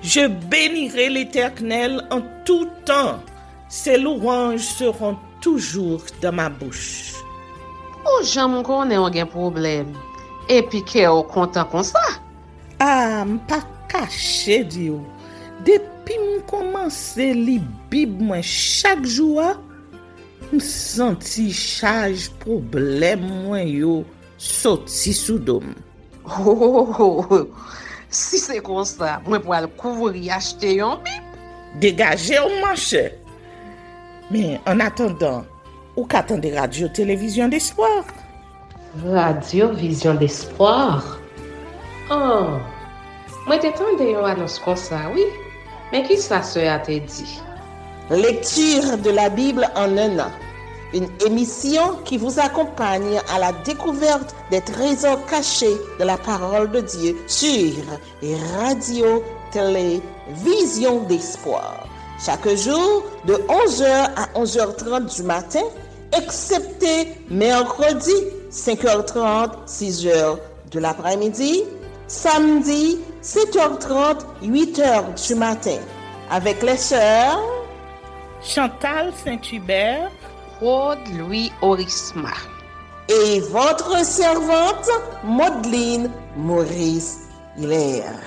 Je bénirai l'Éternel en tout temps. Ses louanges seront toujours dans ma bouche. Oh, j'aime qu'on ait un problème. Et puis qu'elle est content comme ça. Ah, m'pas caché Dieu. Depuis m'komanse li Bib moi chaque jour, m'senti charge problème moi yo sorti sous dom. Oh, si c'est comme ça, moi pour aller couvrir acheter un bip. Dégagez au marché. Mais en attendant, ou qu'attendez radio télévision d'espoir. Radio Vision d'Espoir. Oh, moi t'attendais une annonce comme ça, oui. Mais qui ça a te dit? Lecture de la Bible en un an. Une émission qui vous accompagne à la découverte des trésors cachés de la parole de Dieu sur Radio Télévision d'Espoir. Chaque jour de 11h à 11h30 du matin, excepté mercredi 5h30, 6h de l'après-midi, samedi 7h30, 8h du matin, avec les sœurs Chantal Saint-Hubert, Claude Louis Orisma et votre servante Maudeline Maurice Hilaire.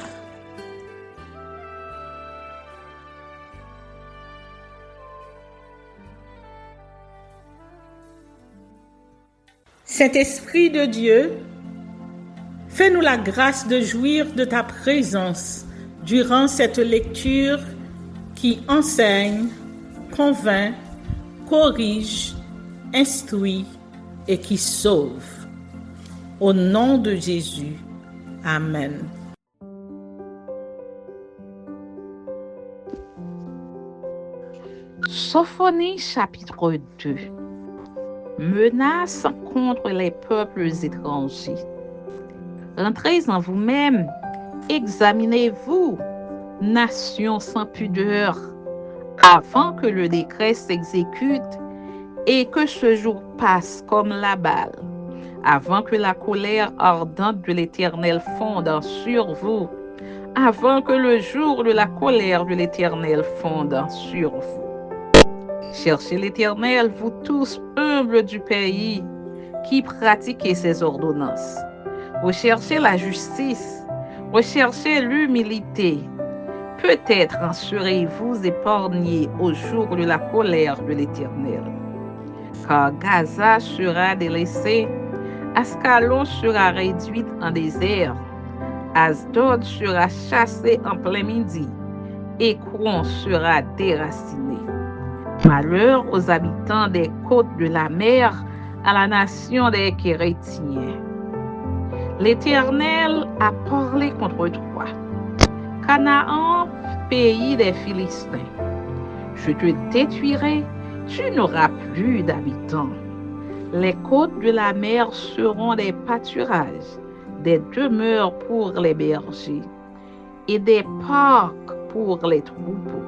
Saint-Esprit de Dieu, fais-nous la grâce de jouir de ta présence durant cette lecture qui enseigne, convainc, corrige, instruit et qui sauve. Au nom de Jésus. Amen. Sophonie chapitre 2. Menace contre les peuples étrangers. Rentrez en vous-même, examinez-vous, nation sans pudeur, avant que le décret s'exécute et que ce jour passe comme la balle, avant que la colère ardente de l'Éternel fonde sur vous, avant que le jour de la colère de l'Éternel fonde sur vous. Cherchez l'Éternel, vous tous humbles du pays, qui pratiquez ses ordonnances. Recherchez la justice, recherchez l'humilité. Peut-être en serez-vous épargnés au jour de la colère de l'Éternel. Car Gaza sera délaissée, Ascalon sera réduite en désert, Asdod sera chassé en plein midi, Écron sera déraciné. Malheur aux habitants des côtes de la mer, à la nation des Kérétiens. L'Éternel a parlé contre toi. Canaan, pays des Philistins. Je te détruirai, tu n'auras plus d'habitants. Les côtes de la mer seront des pâturages, des demeures pour les bergers et des parcs pour les troupeaux.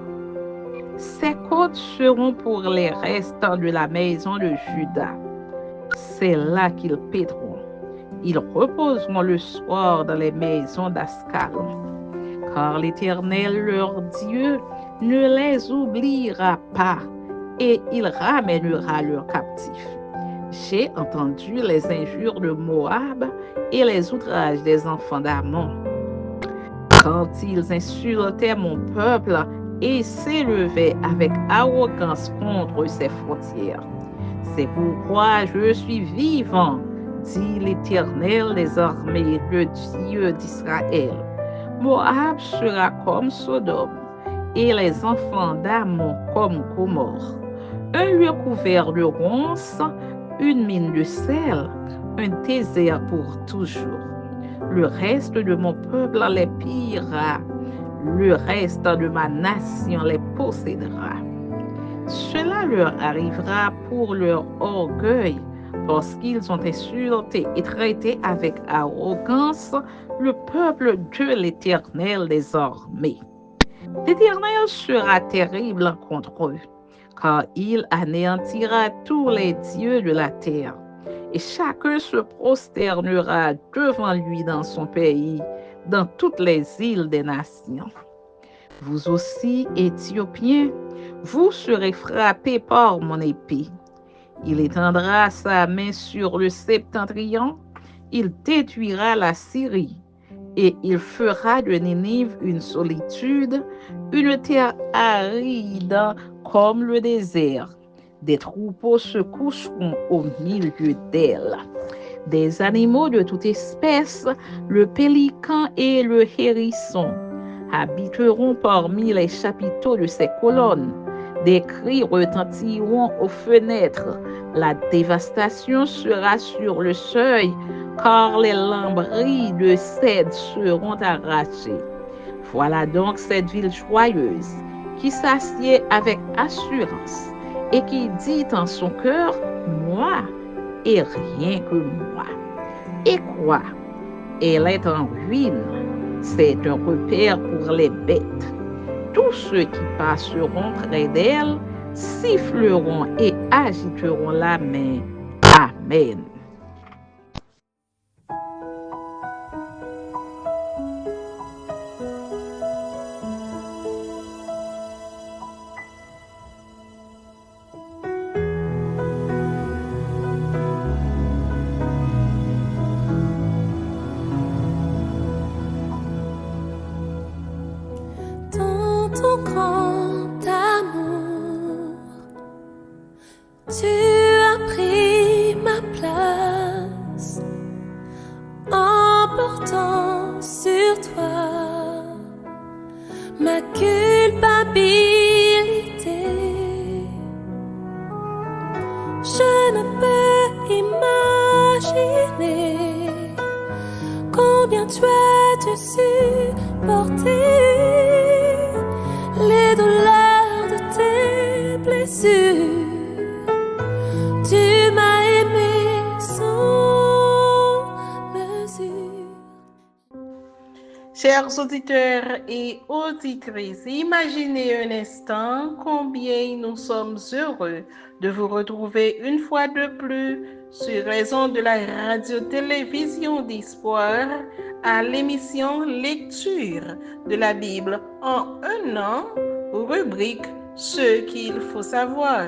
Ces côtes seront pour les restes de la maison de Juda. C'est là qu'ils paîtront. Ils reposeront le soir dans les maisons d'Ascalon. Car l'Éternel, leur Dieu, ne les oubliera pas et il ramènera leurs captifs. J'ai entendu les injures de Moab et les outrages des enfants d'Ammon. Quand ils insultaient mon peuple et s'élevaient avec arrogance contre ses frontières. C'est pourquoi je suis vivant, dit l'Éternel des armées, le Dieu d'Israël. Moab sera comme Sodome, et les enfants d'Ammon comme Gomorrhe. Un lieu couvert de ronces, une mine de sel, un désert pour toujours. Le reste de mon peuple les pillera, le reste de ma nation les possédera. Cela leur arrivera pour leur orgueil, parce qu'ils ont insulté et traité avec arrogance le peuple de l'Éternel des armées. L'Éternel sera terrible contre eux, car il anéantira tous les dieux de la terre, et chacun se prosternera devant lui dans son pays, dans toutes les îles des nations. Vous aussi, Éthiopiens, vous serez frappés par mon épée. Il étendra sa main sur le septentrion, il détruira la Syrie, et il fera de Ninive une solitude, une terre aride comme le désert. Des troupeaux se coucheront au milieu d'elle. Des animaux de toute espèce, le pélican et le hérisson, habiteront parmi les chapiteaux de ses colonnes. Des cris retentiront aux fenêtres. La dévastation sera sur le seuil, car les lambris de cèdre seront arrachés. Voilà donc cette ville joyeuse qui s'assied avec assurance et qui dit en son cœur, moi et rien que moi. Et quoi? Elle est en ruine. C'est un repère pour les bêtes. Tous ceux qui passeront près d'elle siffleront et agiteront la main. Amen. Ton grand amour, tu as pris ma place en portant sur toi ma culpabilité. Je ne peux imaginer combien tu as dû supporter les douleurs de tes blessures. Tu m'as aimé sans mesure. Chers auditeurs et auditrices, imaginez un instant combien nous sommes heureux de vous retrouver une fois de plus sur les ondes de la radio-télévision d'Espoir à l'émission Lecture de la Bible en un an, rubrique Ce qu'il faut savoir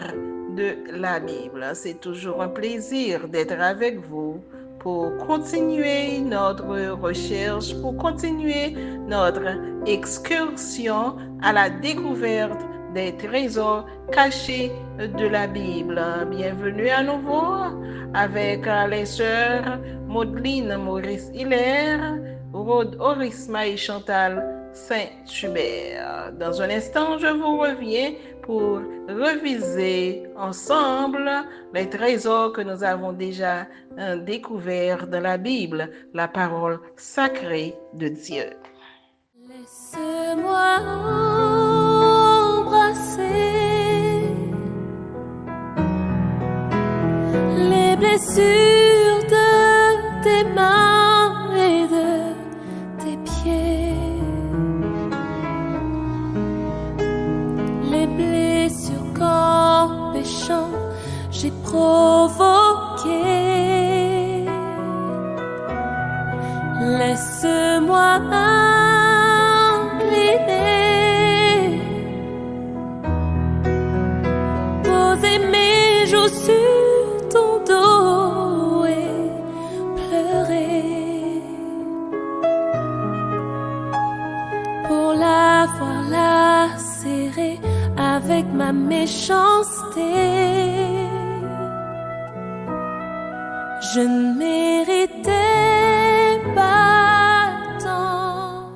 de la Bible. C'est toujours un plaisir d'être avec vous pour continuer notre recherche, pour continuer notre excursion à la découverte des trésors cachés de la Bible. Bienvenue à nouveau avec les sœurs Maudeline Maurice-Hilaire, Rode Orisma et Chantal Saint-Hubert. Dans un instant, je vous reviens pour reviser ensemble les trésors que nous avons déjà découverts dans la Bible, la parole sacrée de Dieu. Laisse-moi embrasser les blessures de tes mains et de tes pieds, les blessures qu'en péchant j'ai provoquées. Laisse-moi incliner, poser mes joues sur ton dos et pleurer pour l'avoir lacérée avec ma méchanceté. Je ne méritais pas tant.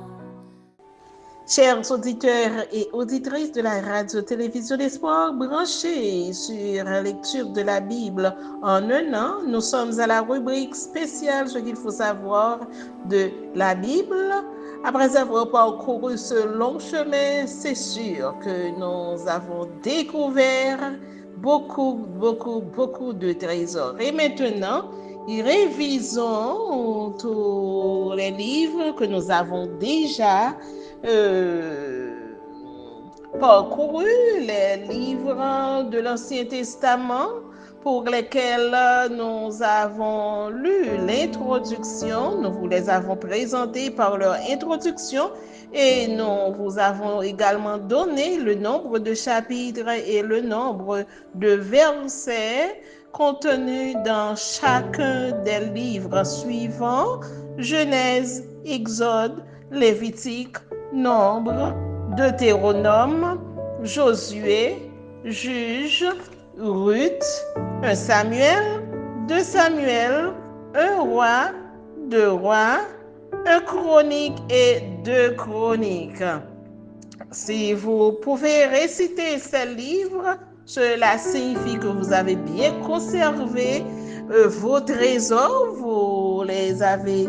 Chers auditeurs et auditrices de la radio-télévision d'Espoir, branchés sur la lecture de la Bible en un an, nous sommes à la rubrique spéciale Ce qu'il faut savoir de la Bible. Après avoir parcouru ce long chemin, c'est sûr que nous avons découvert beaucoup de trésors. Et maintenant, révisons tous les livres que nous avons déjà parcourus, les livres de l'Ancien Testament, pour lesquels nous avons lu l'introduction. Nous vous les avons présentés par leur introduction et nous vous avons également donné le nombre de chapitres et le nombre de versets contenus dans chacun des livres suivants: Genèse, Exode, Lévitique, Nombre, Deutéronome, Josué, Juge, Ruth, 1 Samuel, 2 Samuel, 1 Roi, 2 Rois, 1 Chronique et 2 Chroniques. Si vous pouvez réciter ces livres, cela signifie que vous avez bien conservé vos trésors, vous les avez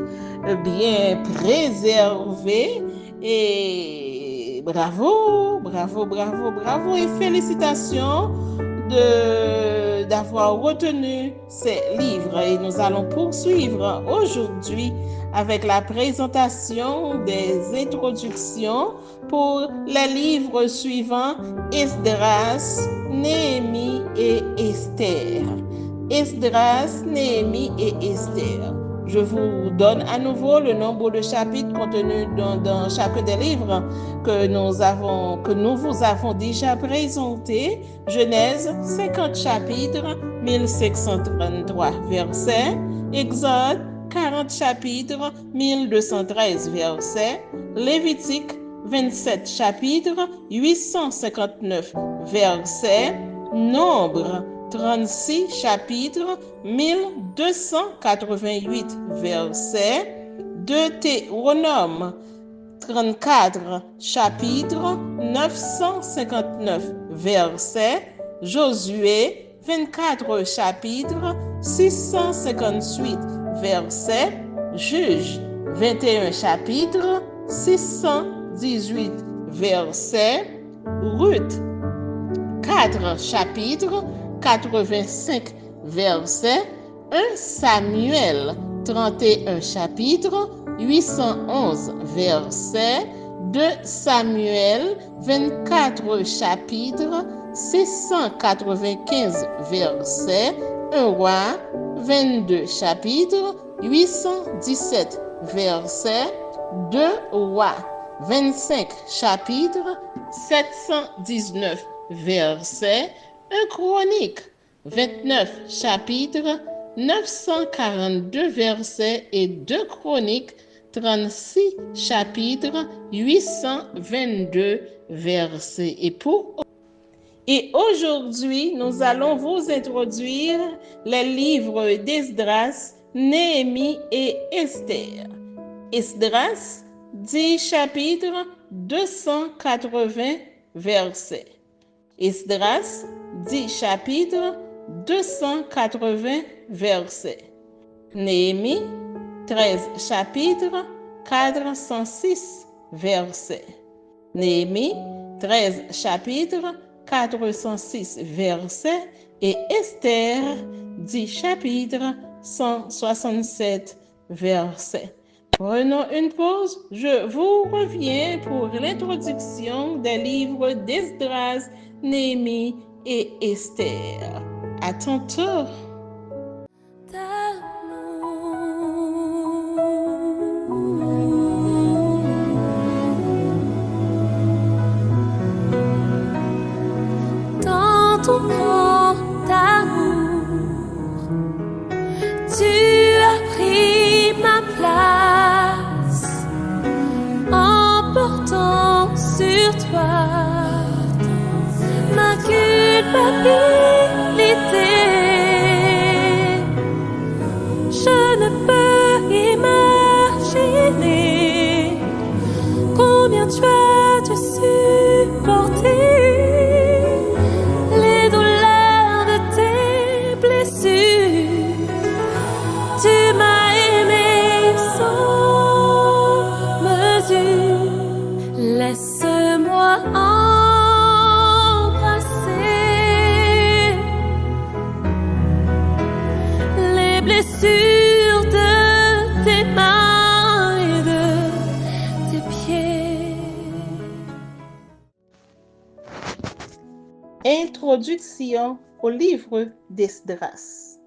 bien préservés et bravo, bravo, bravo, bravo et félicitations d'avoir retenu ces livres. Et nous allons poursuivre aujourd'hui avec la présentation des introductions pour les livres suivants: Esdras, Néhémie et Esther. Esdras, Néhémie et Esther. Je vous donne à nouveau le nombre de chapitres contenus dans chacun des livres que nous vous avons déjà présentés. Genèse, 50 chapitres, 1533 versets. Exode, 40 chapitres, 1213 versets. Lévitique, 27 chapitres, 859 versets. Nombre, 36 chapitres, 1288 versets. Deutéronome, 34 chapitres, 959 versets. Josué, 24 chapitres, 658 versets. Juge, 21 chapitres, 618 versets. Ruth, 4 chapitres, 85 versets. 1 Samuel, 31 chapitres, 811 versets. 2 Samuel, 24 chapitres, 695 versets. 1 Roi, 22 chapitres, 817 versets. 2 Rois, 25 chapitres, 719 versets. 1 Chronique, 29 chapitres, 942 versets et 2 Chroniques, 36 chapitres, 822 versets. Et aujourd'hui, nous allons vous introduire les livres d'Esdras, Néhémie et Esther. Esdras, 10 chapitres, 280 versets. Esdras, 10 chapitres, 280 versets. Néhémie, 13 chapitres, 406 versets. Néhémie, 13 chapitres, 406 versets. Et Esther, 10 chapitres, 167 versets. Prenons une pause. Je vous reviens pour l'introduction des livres d'Esdras, Néhémie et Esther. À tantôt. Dans ton grand amour, tu as pris ma place en portant sur toi ma culpabilité. Je ne peux imaginer combien tu as dû supporter les douleurs de tes blessures. Tu m'as aimé sans mesure. Laisse-moi embrasser les blessures de tes mains et de tes pieds. Introduction au livre d'Esdras.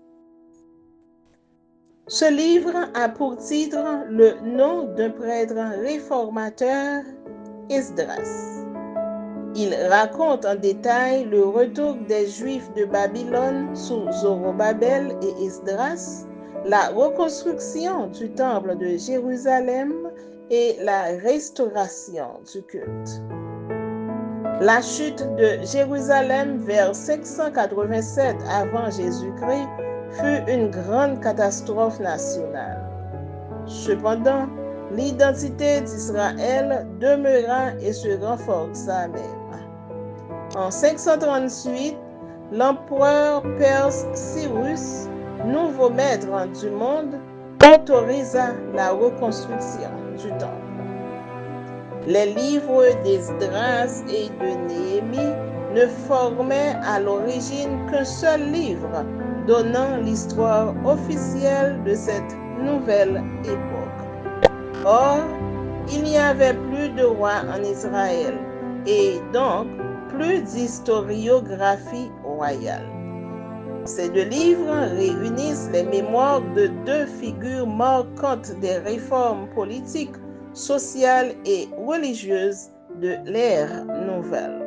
Ce livre a pour titre le nom d'un prêtre réformateur, Esdras. Il raconte en détail le retour des Juifs de Babylone sous Zorobabel et Esdras, la reconstruction du temple de Jérusalem et la restauration du culte. La chute de Jérusalem vers 587 avant Jésus-Christ fut une grande catastrophe nationale. Cependant, l'identité d'Israël demeura et se renforça même. En 538, l'empereur perse Cyrus, nouveau maître du monde, autorisa la reconstruction du temple. Les livres d'Esdras et de Néhémie ne formaient à l'origine qu'un seul livre donnant l'histoire officielle de cette nouvelle époque. Or, il n'y avait plus de roi en Israël et donc plus d'historiographie royale. Ces deux livres réunissent les mémoires de deux figures marquantes des réformes politiques, sociales et religieuses de l'ère nouvelle.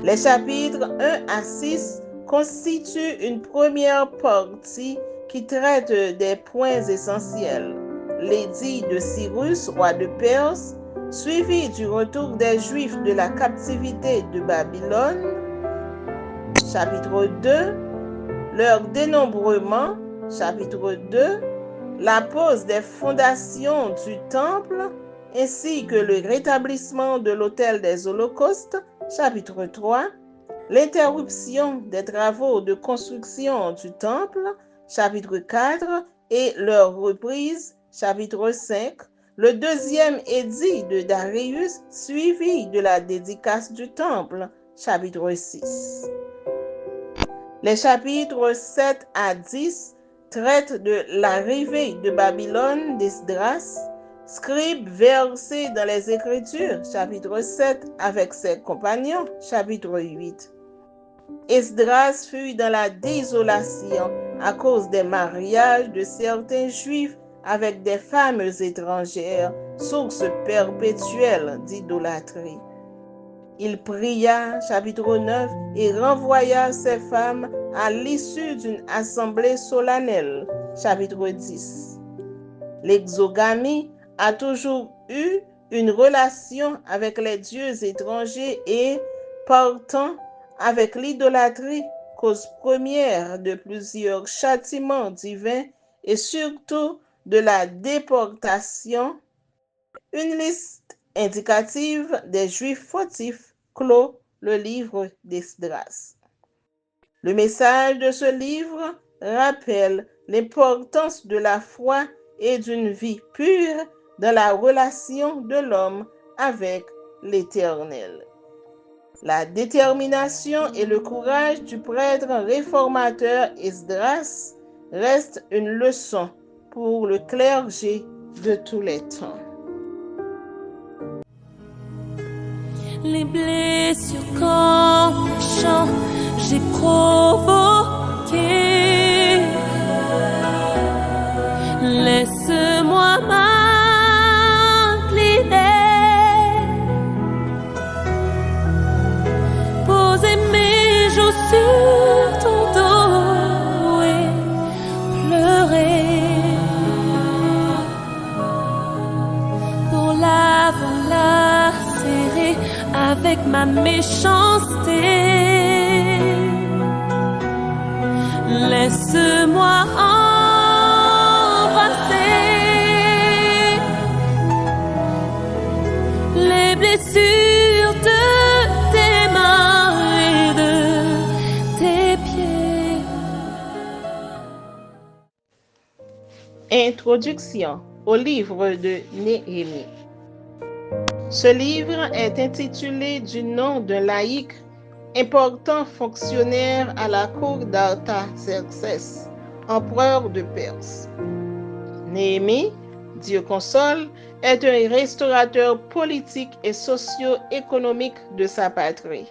Les chapitres 1 à 6 constituent une première partie qui traite des points essentiels. L'édit de Cyrus, roi de Perse, suivi du retour des Juifs de la captivité de Babylone. Chapitre 2, leur dénombrement. Chapitre 2, la pose des fondations du temple, ainsi que le rétablissement de l'autel des holocaustes. Chapitre 3, l'interruption des travaux de construction du temple. Chapitre 4, et leur reprise. Chapitre 5, le deuxième édit de Darius, suivi de la dédicace du temple. Chapitre 6. Les chapitres 7 à 10 traitent de l'arrivée de Babylone d'Esdras, scribe versé dans les Écritures. Chapitre 7 avec ses compagnons. Chapitre 8. Esdras fut dans la désolation à cause des mariages de certains Juifs avec des femmes étrangères, source perpétuelle d'idolâtrie. Il pria, chapitre 9, et renvoya ces femmes à l'issue d'une assemblée solennelle, chapitre 10. L'exogamie a toujours eu une relation avec les dieux étrangers et, partant, avec l'idolâtrie, cause première de plusieurs châtiments divins et surtout de la déportation. Une liste indicative des Juifs fautifs clôt le livre d'Esdras. Le message de ce livre rappelle l'importance de la foi et d'une vie pure dans la relation de l'homme avec l'Éternel. La détermination et le courage du prêtre réformateur Esdras restent une leçon pour le clergé de tous les temps. Les blessures comme le chant j'ai provoqué. Laisse-moi m'incliner, poser mes joues sur ton dos et pleurer pour l'avoir lacéré avec ma méchanceté. Laisse-moi embrasser les blessures de tes mains et de tes pieds. Introduction au livre de Néhémie. Ce livre est intitulé du nom d'un laïc important fonctionnaire à la cour d'Artaxerxès, empereur de Perse. Néhémie, Dieu console, est un restaurateur politique et socio-économique de sa patrie.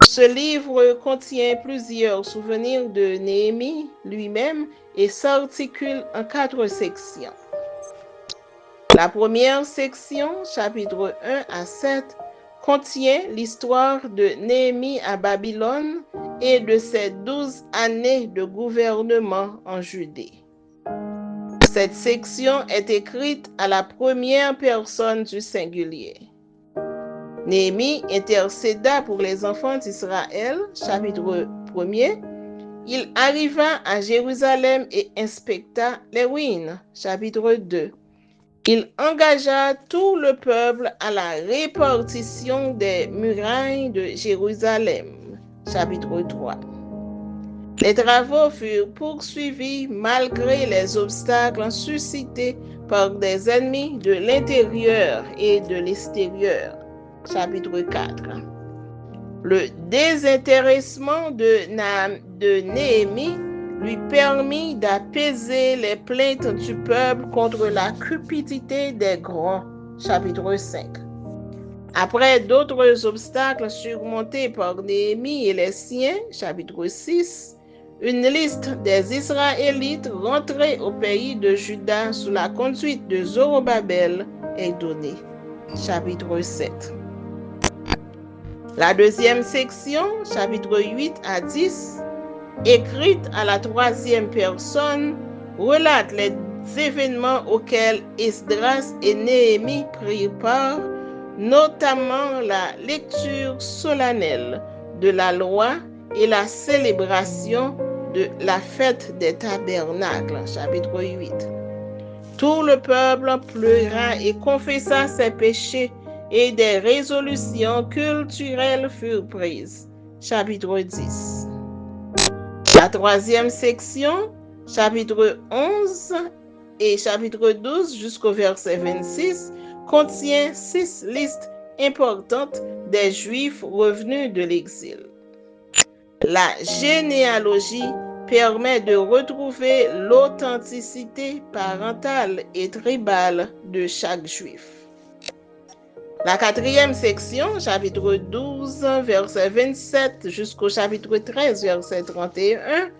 Ce livre contient plusieurs souvenirs de Néhémie lui-même et s'articule en 4 sections. La première section, chapitres 1 à 7, contient l'histoire de Néhémie à Babylone et de ses 12 années de gouvernement en Judée. Cette section est écrite à la première personne du singulier. Néhémie intercéda pour les enfants d'Israël, chapitre 1er. Il arriva à Jérusalem et inspecta les ruines, chapitre 2. Il engagea tout le peuple à la répartition des murailles de Jérusalem, chapitre 3. Les travaux furent poursuivis malgré les obstacles suscités par des ennemis de l'intérieur et de l'extérieur, chapitre 4. Le désintéressement de Néhémie lui permit d'apaiser les plaintes du peuple contre la cupidité des grands, chapitre 5. Après d'autres obstacles surmontés par Néhémie et les siens, chapitre 6, une liste des Israélites rentrés au pays de Juda sous la conduite de Zorobabel est donnée, chapitre 7. La deuxième section, chapitre 8 à 10, écrite à la 3e personne, relate les événements auxquels Esdras et Néhémie prirent part, notamment la lecture solennelle de la loi et la célébration de la fête des tabernacles, chapitre 8. Tout le peuple pleura et confessa ses péchés et des résolutions culturelles furent prises, chapitre 10. La 3e section, chapitre 11 et chapitre 12 jusqu'au verset 26, contient 6 listes importantes des Juifs revenus de l'exil. La généalogie permet de retrouver l'authenticité parentale et tribale de chaque Juif. La 4e section, chapitre 12, verset 27 jusqu'au chapitre 13, verset 31,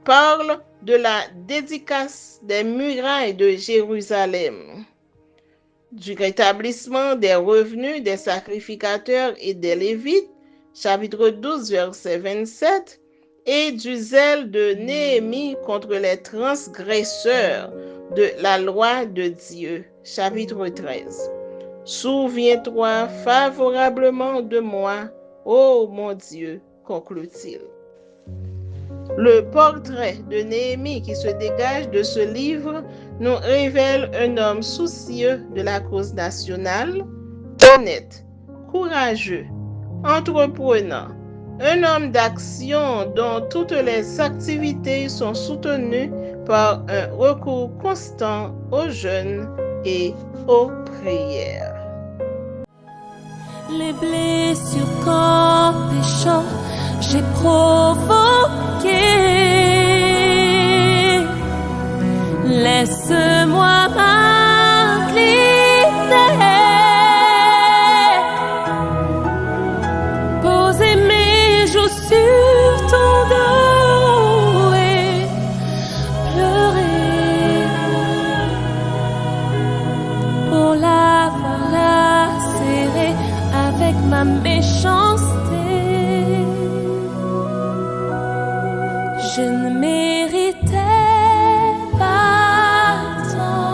parle de la dédicace des murailles de Jérusalem, du rétablissement des revenus des sacrificateurs et des Lévites, chapitre 12, verset 27, et du zèle de Néhémie contre les transgresseurs de la loi de Dieu, chapitre 13. Souviens-toi favorablement de moi, ô mon Dieu, conclut-il. Le portrait de Néhémie qui se dégage de ce livre nous révèle un homme soucieux de la cause nationale, honnête, courageux, entreprenant, un homme d'action dont toutes les activités sont soutenues par un recours constant aux jeûnes et aux prières. Les blessures qu'en péchant j'ai provoquées, laisse-moi m'incliner, poser mes joues sur ton dos et pleurer pour l'avoir lacéré avec ma méchanceté. Je ne méritais pas tant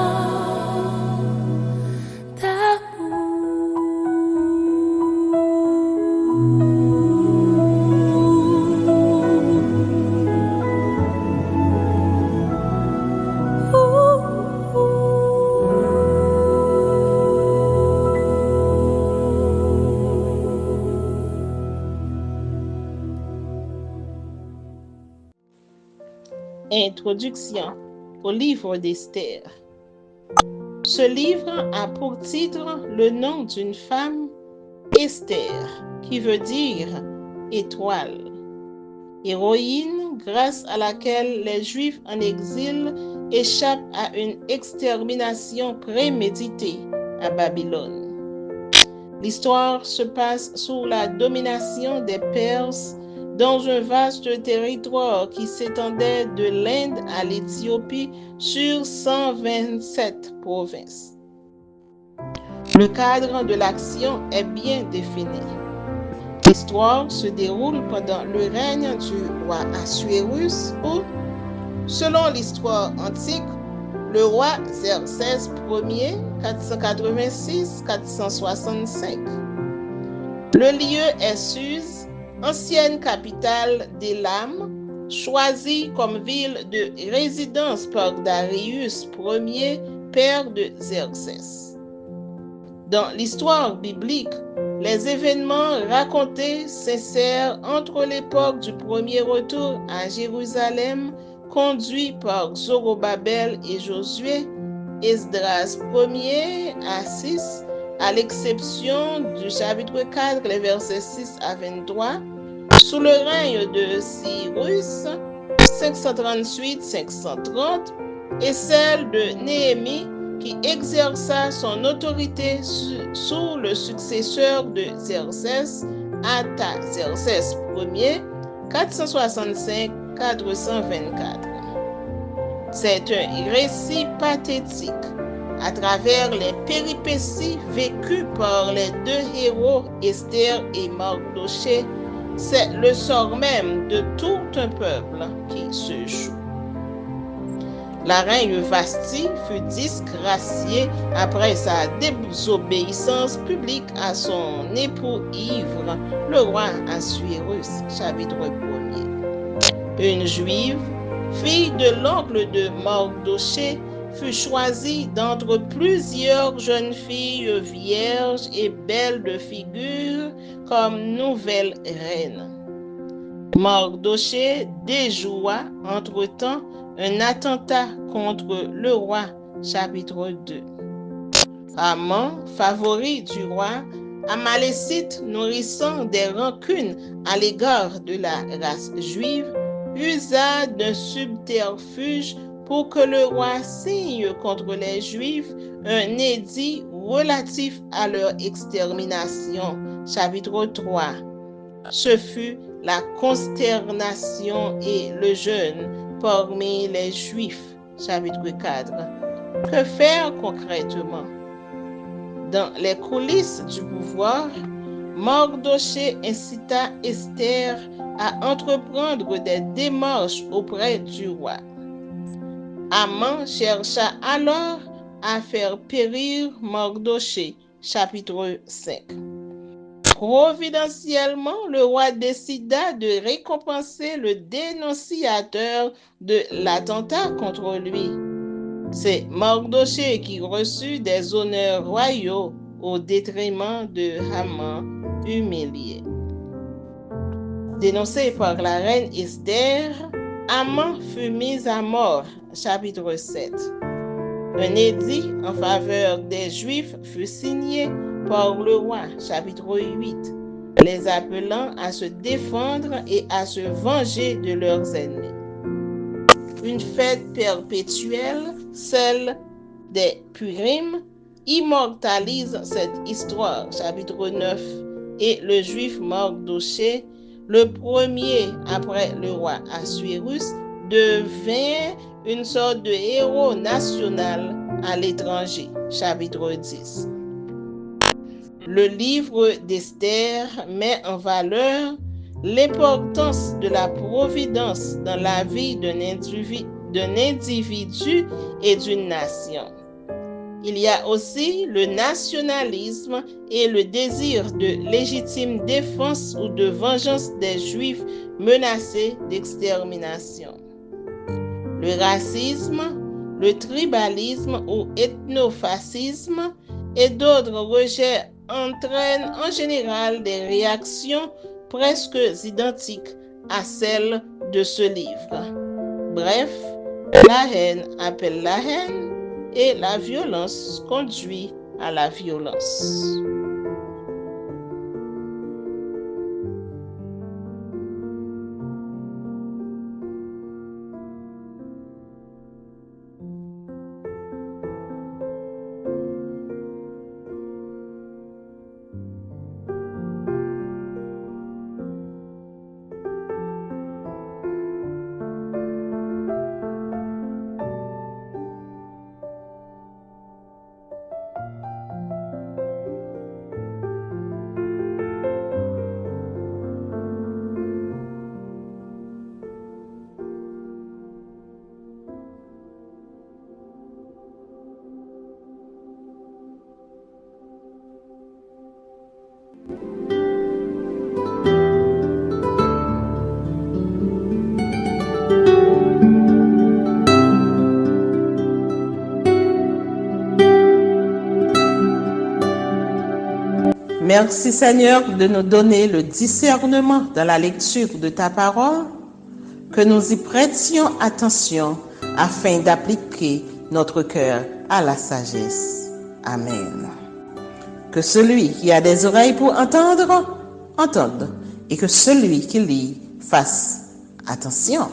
Introduction au livre d'Esther. Ce livre a pour titre le nom d'une femme, Esther, qui veut dire étoile. Héroïne grâce à laquelle les Juifs en exil échappent à une extermination préméditée à Babylone. L'histoire se passe sous la domination des Perses dans un vaste territoire qui s'étendait de l'Inde à l'Éthiopie sur 127 provinces. Le cadre de l'action est bien défini. L'histoire se déroule pendant le règne du roi Assuérus ou, selon l'histoire antique, le roi Xerxès Ier, 486-465. Le lieu est Suse, ancienne capitale d'Élam, choisie comme ville de résidence par Darius Ier, père de Xerxès. Dans l'histoire biblique, les événements racontés s'insèrent entre l'époque du premier retour à Jérusalem, conduit par Zorobabel et Josué, Esdras 1er à 6, à l'exception du chapitre 4, les versets 6 à 23, sous le règne de Cyrus, 538-530, et celle de Néhémie, qui exerça son autorité sous le successeur de Xerxès, Artaxerxès Ier, 465-424. C'est un récit pathétique à travers les péripéties vécues par les deux héros, Esther et Mardochée. C'est le sort même de tout un peuple qui se joue. La reine Vasthi fut disgraciée après sa désobéissance publique à son époux ivre, le roi Assuérus, chapitre 1er. Une juive, fille de l'oncle de Mardochée, fut choisie d'entre plusieurs jeunes filles vierges et belles de figure comme nouvelle reine. Mardochée déjoua entre-temps un attentat contre le roi, chapitre 2. Haman, favori du roi, amalécite nourrissant des rancunes à l'égard de la race juive, usa d'un subterfuge pour que le roi signe contre les Juifs un édit relatif à leur extermination, chapitre 3. Ce fut la consternation et le jeûne parmi les Juifs, chapitre 4. Que faire concrètement? Dans les coulisses du pouvoir, Mardochée incita Esther à entreprendre des démarches auprès du roi. Haman chercha alors à faire périr Mardochée, chapitre 5. Providentiellement, le roi décida de récompenser le dénonciateur de l'attentat contre lui. C'est Mardochée qui reçut des honneurs royaux au détriment de Haman humilié. Dénoncé par la reine Esther, Haman fut mis à mort, chapitre 7. Un édit en faveur des Juifs fut signé par le roi, chapitre 8, les appelant à se défendre et à se venger de leurs ennemis. Une fête perpétuelle, celle des Purim, immortalise cette histoire, chapitre 9, et le juif Mardochée, le premier après le roi Assuérus, devint une sorte de héros national à l'étranger, chapitre 10. Le livre d'Esther met en valeur l'importance de la providence dans la vie d'un individu et d'une nation. Il y a aussi le nationalisme et le désir de légitime défense ou de vengeance des Juifs menacés d'extermination. Le racisme, le tribalisme ou ethnofascisme et d'autres rejets entraînent en général des réactions presque identiques à celles de ce livre. Bref, la haine appelle la haine et la violence conduit à la violence. Merci Seigneur de nous donner le discernement dans la lecture de ta parole, que nous y prêtions attention afin d'appliquer notre cœur à la sagesse. Amen. Que celui qui a des oreilles pour entendre, entende, et que celui qui lit fasse attention.